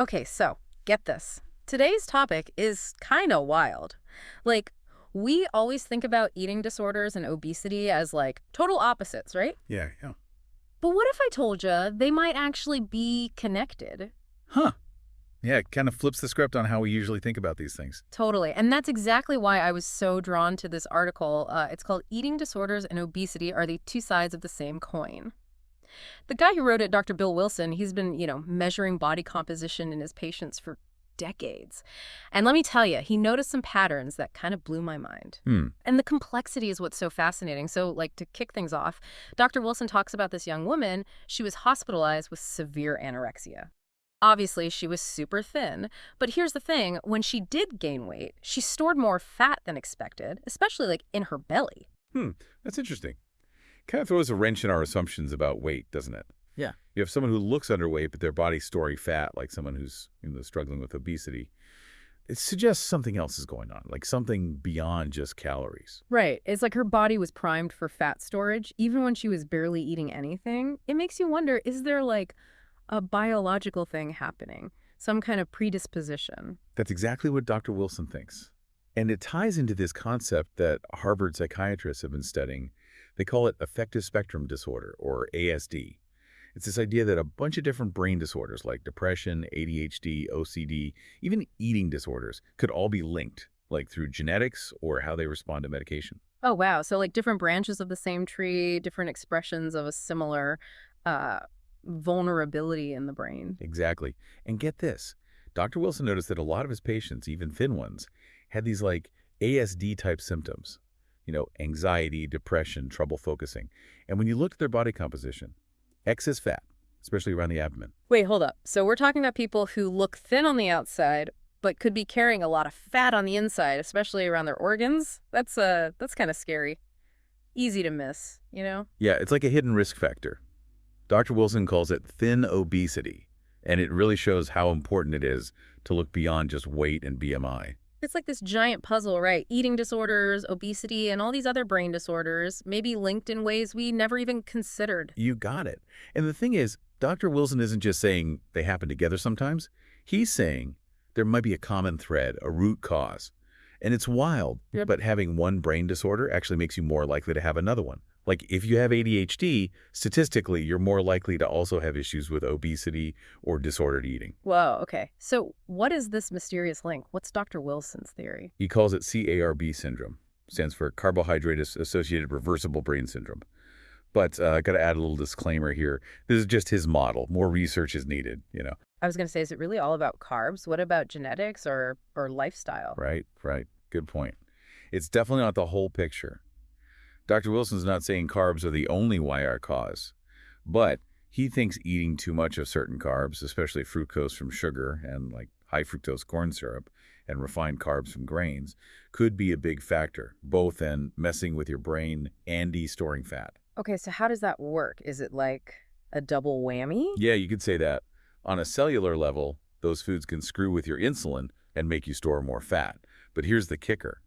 Okay, so get this. Today's topic is kind of wild. Like, we always think about eating disorders and obesity as like total opposites, right? Yeah, yeah. But what if I told you they might actually be connected? Huh. Yeah, it kind of flips the script on how we usually think about these things. Totally. And that's exactly why I was so drawn to this article. It's called Eating Disorders and Obesity Are the Two Sides of the Same Coin. The guy who wrote it, Dr. Bill Wilson, he's been, measuring body composition in his patients for decades. And let me tell you, he noticed some patterns that kind of blew my mind. Hmm. And the complexity is what's so fascinating. So, like, to kick things off, Dr. Wilson talks about this young woman. She was hospitalized with severe anorexia. Obviously, she was super thin. But here's the thing. When she did gain weight, she stored more fat than expected, especially, like, in her belly. That's interesting. Kind of throws a wrench in our assumptions about weight, doesn't it? Yeah. You have someone who looks underweight, but their body's storing fat, like someone who's struggling with obesity. It suggests something else is going on, like something beyond just calories. Right. It's like her body was primed for fat storage, even when she was barely eating anything. It makes you wonder, is there, like, a biological thing happening? Some kind of predisposition? That's exactly what Dr. Wilson thinks. And it ties into this concept that Harvard psychiatrists have been studying. They call it affective spectrum disorder, or ASD. It's this idea that a bunch of different brain disorders like depression, ADHD, OCD, even eating disorders could all be linked, like through genetics or how they respond to medication. Oh, wow. So, like, different branches of the same tree, different expressions of a similar uh, vulnerability in the brain. Exactly. And get this. Dr. Wilson noticed that a lot of his patients, even thin ones, had these like ASD-type symptoms. Anxiety, depression, trouble focusing. And when you looked at their body composition, excess fat, especially around the abdomen. Wait, hold up. So we're talking about people who look thin on the outside, but could be carrying a lot of fat on the inside, especially around their organs? That's kind of scary. Easy to miss, you know? Yeah, it's like a hidden risk factor. Dr. Wilson calls it thin obesity, and it really shows how important it is to look beyond just weight and BMI. It's like this giant puzzle, right? Eating disorders, obesity, and all these other brain disorders may be linked in ways we never even considered. You got it. And the thing is, Dr. Wilson isn't just saying they happen together sometimes. He's saying there might be a common thread, a root cause. And it's wild, Yep. but having one brain disorder actually makes you more likely to have another one. Like if you have ADHD, statistically, you're more likely to also have issues with obesity or disordered eating. Whoa, okay. So what is this mysterious link? What's Dr. Wilson's theory? He calls it CARB Syndrome. Stands for Carbohydrate Associated Reversible Brain Syndrome. But I got to add a little disclaimer here. This is just his model. More research is needed. I was going to say, is it really all about carbs? What about genetics or lifestyle? Right. Good point. It's definitely not the whole picture. Dr. Wilson's not saying carbs are the only YR cause, but he thinks eating too much of certain carbs, especially fructose from sugar and like high fructose corn syrup and refined carbs from grains, could be a big factor, both in messing with your brain and storing fat. Okay, so how does that work? Is it like a double whammy? Yeah, you could say that. On a cellular level, those foods can screw with your insulin and make you store more fat. But here's the kicker.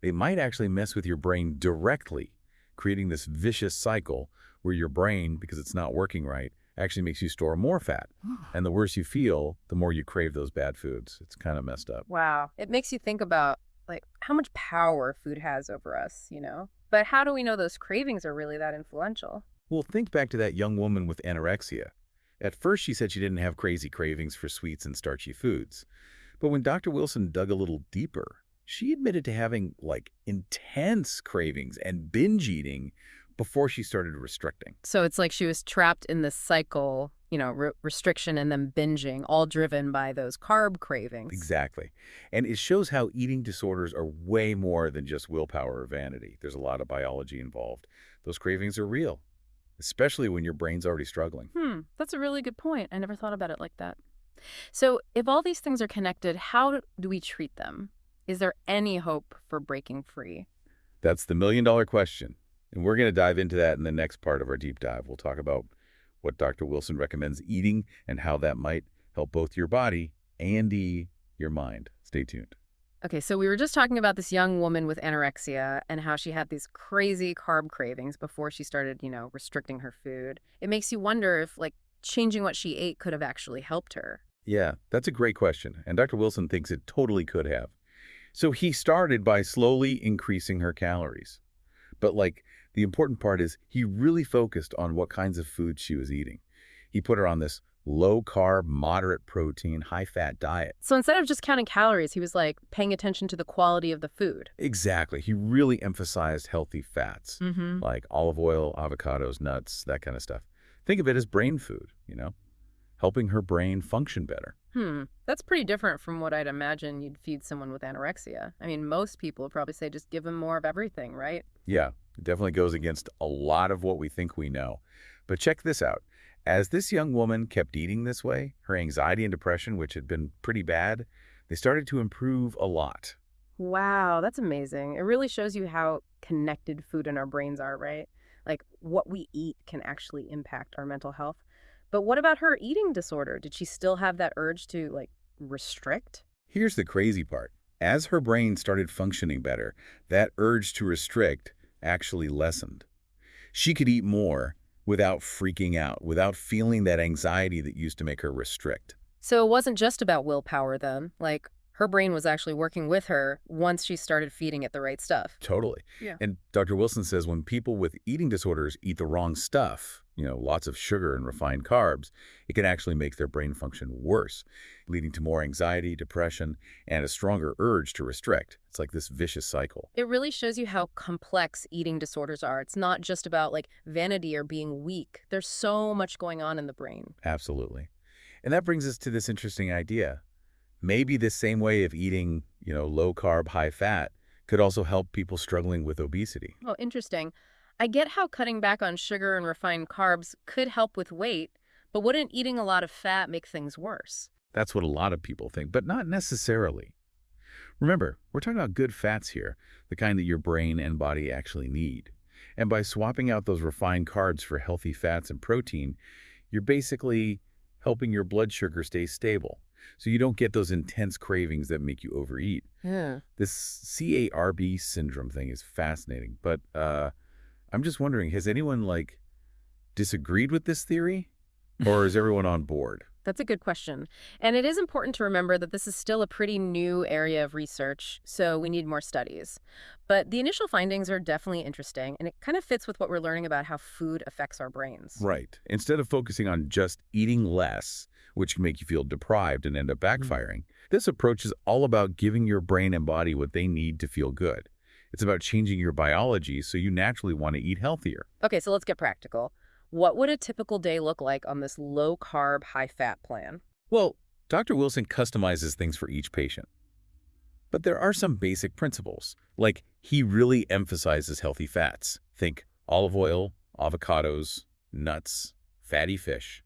They might actually mess with your brain directly, creating this vicious cycle where your brain, because it's not working right, actually makes you store more fat. And the worse you feel, the more you crave those bad foods. It's kind of messed up. Wow. It makes you think about, like, how much power food has over us, you know? But how do we know those cravings are really that influential? Well, think back to that young woman with anorexia. At first, she said she didn't have crazy cravings for sweets and starchy foods. But when Dr. Wilson dug a little deeper, she admitted to having, like, intense cravings and binge eating before she started restricting. So it's like she was trapped in this cycle, restriction and then binging, all driven by those carb cravings. Exactly. And it shows how eating disorders are way more than just willpower or vanity. There's a lot of biology involved. Those cravings are real, especially when your brain's already struggling. That's a really good point. I never thought about it like that. So if all these things are connected, how do we treat them? Is there any hope for breaking free? That's the million-dollar question. And we're going to dive into that in the next part of our deep dive. We'll talk about what Dr. Wilson recommends eating and how that might help both your body and your mind. Stay tuned. Okay, so we were just talking about this young woman with anorexia and how she had these crazy carb cravings before she started, restricting her food. It makes you wonder if, like, changing what she ate could have actually helped her. Yeah, that's a great question, and Dr. Wilson thinks it totally could have. So he started by slowly increasing her calories. But the important part is he really focused on what kinds of foods she was eating. He put her on this low-carb, moderate-protein, high-fat diet. So instead of just counting calories, he was like paying attention to the quality of the food. Exactly. He really emphasized healthy fats, Mm-hmm. like olive oil, avocados, nuts, that kind of stuff. Think of it as brain food, helping her brain function better. That's pretty different from what I'd imagine you'd feed someone with anorexia. I mean, most people would probably say just give them more of everything, right? Yeah, it definitely goes against a lot of what we think we know. But check this out. As this young woman kept eating this way, her anxiety and depression, which had been pretty bad, they started to improve a lot. Wow, that's amazing. It really shows you how connected food and our brains are, right? Like what we eat can actually impact our mental health. But what about her eating disorder? Did she still have that urge to restrict? Here's the crazy part. As her brain started functioning better, that urge to restrict actually lessened. She could eat more without freaking out, without feeling that anxiety that used to make her restrict. So it wasn't just about willpower then. Like her brain was actually working with her once she started feeding it the right stuff. Totally. Yeah. And Dr. Wilson says when people with eating disorders eat the wrong stuff, lots of sugar and refined carbs, it can actually make their brain function worse, leading to more anxiety, depression, and a stronger urge to restrict. It's like this vicious cycle. It really shows you how complex eating disorders are. It's not just about vanity or being weak. There's so much going on in the brain. Absolutely. And that brings us to this interesting idea. Maybe this same way of eating, low carb, high fat could also help people struggling with obesity. Oh, interesting. I get how cutting back on sugar and refined carbs could help with weight, but wouldn't eating a lot of fat make things worse? That's what a lot of people think, but not necessarily. Remember, we're talking about good fats here, the kind that your brain and body actually need. And by swapping out those refined carbs for healthy fats and protein, you're basically helping your blood sugar stay stable, so you don't get those intense cravings that make you overeat. Yeah. This CARB syndrome thing is fascinating, but I'm just wondering, has anyone disagreed with this theory, or is everyone on board? That's a good question. And it is important to remember that this is still a pretty new area of research, so we need more studies. But the initial findings are definitely interesting, and it kind of fits with what we're learning about how food affects our brains. Right. Instead of focusing on just eating less, which can make you feel deprived and end up backfiring, this approach is all about giving your brain and body what they need to feel good. It's about changing your biology so you naturally want to eat healthier. Okay, so let's get practical. What would a typical day look like on this low-carb, high-fat plan? Well, Dr. Wilson customizes things for each patient. But there are some basic principles, like he really emphasizes healthy fats. Think olive oil, avocados, nuts, fatty fish,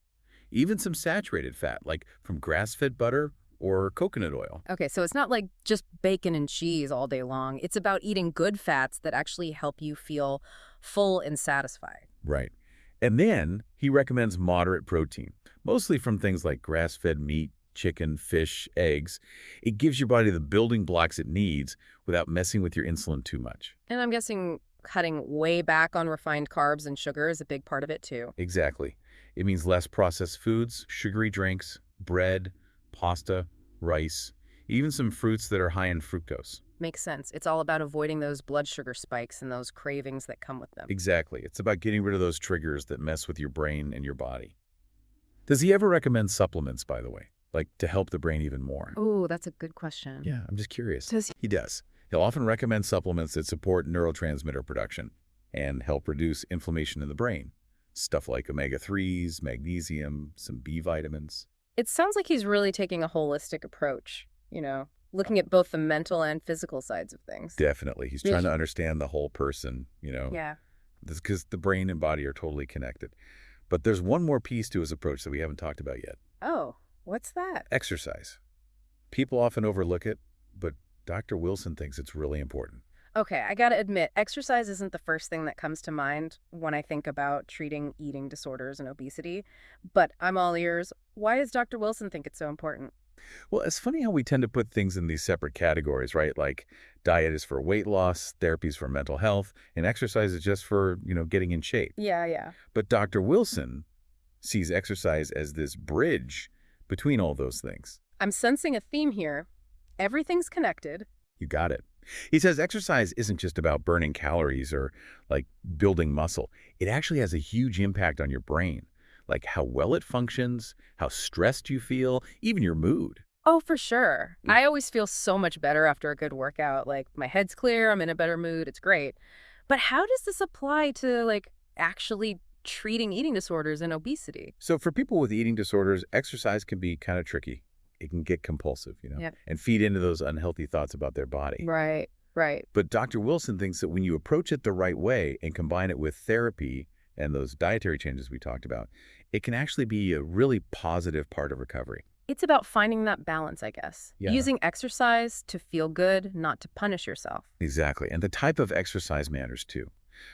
even some saturated fat, like from grass-fed butter or coconut oil. Okay, so it's not like just bacon and cheese all day long. It's about eating good fats that actually help you feel full and satisfied. Right. And then he recommends moderate protein, mostly from things like grass-fed meat, chicken, fish, eggs. It gives your body the building blocks it needs without messing with your insulin too much. And I'm guessing cutting way back on refined carbs and sugar is a big part of it too. Exactly. It means less processed foods, sugary drinks, bread, pasta, rice, even some fruits that are high in fructose. Makes sense. It's all about avoiding those blood sugar spikes and those cravings that come with them. Exactly. It's about getting rid of those triggers that mess with your brain and your body. Does he ever recommend supplements, by the way, to help the brain even more? Oh, that's a good question. Yeah, I'm just curious. Does He does. He'll often recommend supplements that support neurotransmitter production and help reduce inflammation in the brain. Stuff like omega-3s, magnesium, some B vitamins. It sounds like he's really taking a holistic approach, looking at both the mental and physical sides of things. Definitely. He's trying to understand the whole person, Yeah. because the brain and body are totally connected. But there's one more piece to his approach that we haven't talked about yet. Oh, what's that? Exercise. People often overlook it, but Dr. Wilson thinks it's really important. Okay, I gotta admit, exercise isn't the first thing that comes to mind when I think about treating eating disorders and obesity, but I'm all ears. Why does Dr. Wilson think it's so important? Well, it's funny how we tend to put things in these separate categories, right? Like diet is for weight loss, therapy is for mental health, and exercise is just for, getting in shape. Yeah. But Dr. Wilson sees exercise as this bridge between all those things. I'm sensing a theme here. Everything's connected. You got it. He says exercise isn't just about burning calories or, like, building muscle. It actually has a huge impact on your brain, like how well it functions, how stressed you feel, even your mood. Oh, for sure. I always feel so much better after a good workout. Like, my head's clear, I'm in a better mood, it's great. But how does this apply to, like, actually treating eating disorders and obesity? So for people with eating disorders, exercise can be kind of tricky. It can get compulsive, Yep. and feed into those unhealthy thoughts about their body. Right, right. But Dr. Wilson thinks that when you approach it the right way and combine it with therapy and those dietary changes we talked about, it can actually be a really positive part of recovery. It's about finding that balance, I guess. Yeah. Using exercise to feel good, not to punish yourself. Exactly. And the type of exercise matters too.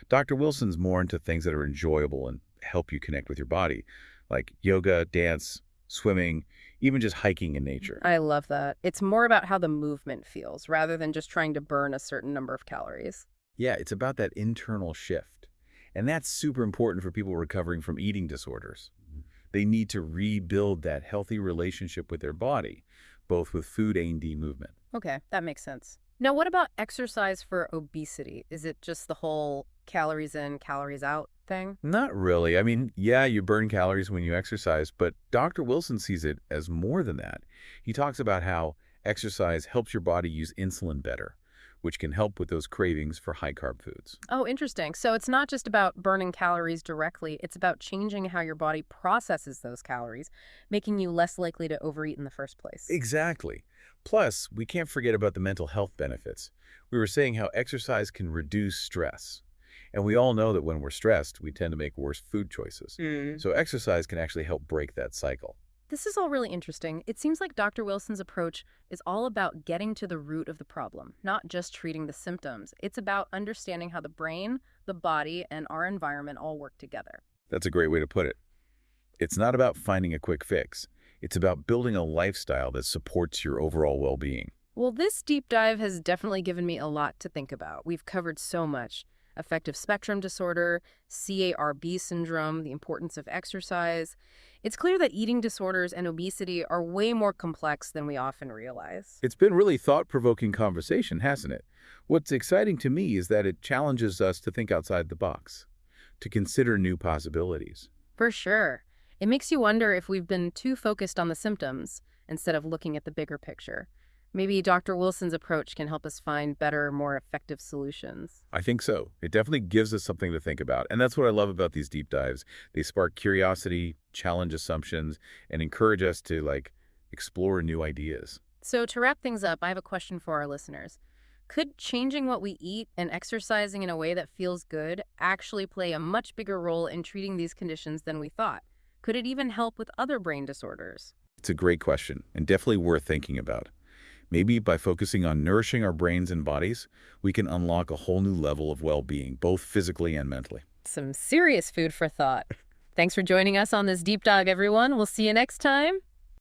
Dr. Wilson's more into things that are enjoyable and help you connect with your body, like yoga, dance, swimming, even just hiking in nature. I love that. It's more about how the movement feels rather than just trying to burn a certain number of calories. Yeah, it's about that internal shift. And that's super important for people recovering from eating disorders. They need to rebuild that healthy relationship with their body, both with food and movement. Okay, that makes sense. Now, what about exercise for obesity? Is it just the whole calories in, calories out thing? Not really. I mean, yeah, you burn calories when you exercise, but Dr. Wilson sees it as more than that. He talks about how exercise helps your body use insulin better, which can help with those cravings for high-carb foods. Oh, interesting. So it's not just about burning calories directly. It's about changing how your body processes those calories, making you less likely to overeat in the first place. Exactly. Plus, we can't forget about the mental health benefits. We were saying how exercise can reduce stress. And we all know that when we're stressed, we tend to make worse food choices. So exercise can actually help break that cycle. This is all really interesting. It seems like Dr. Wilson's approach is all about getting to the root of the problem, not just treating the symptoms. It's about understanding how the brain, the body, and our environment all work together. That's a great way to put it. It's not about finding a quick fix. It's about building a lifestyle that supports your overall well-being. Well, this deep dive has definitely given me a lot to think about. We've covered so much. Affective spectrum disorder, CARB syndrome, the importance of exercise. It's clear that eating disorders and obesity are way more complex than we often realize. It's been really thought-provoking conversation, hasn't it? What's exciting to me is that it challenges us to think outside the box, to consider new possibilities. For sure. It makes you wonder if we've been too focused on the symptoms instead of looking at the bigger picture. Maybe Dr. Wilson's approach can help us find better, more effective solutions. I think so. It definitely gives us something to think about. And that's what I love about these deep dives. They spark curiosity, challenge assumptions, and encourage us to, explore new ideas. So to wrap things up, I have a question for our listeners. Could changing what we eat and exercising in a way that feels good actually play a much bigger role in treating these conditions than we thought? Could it even help with other brain disorders? It's a great question and definitely worth thinking about. Maybe by focusing on nourishing our brains and bodies, we can unlock a whole new level of well-being, both physically and mentally. Some serious food for thought. Thanks for joining us on this deep dive, everyone. We'll see you next time.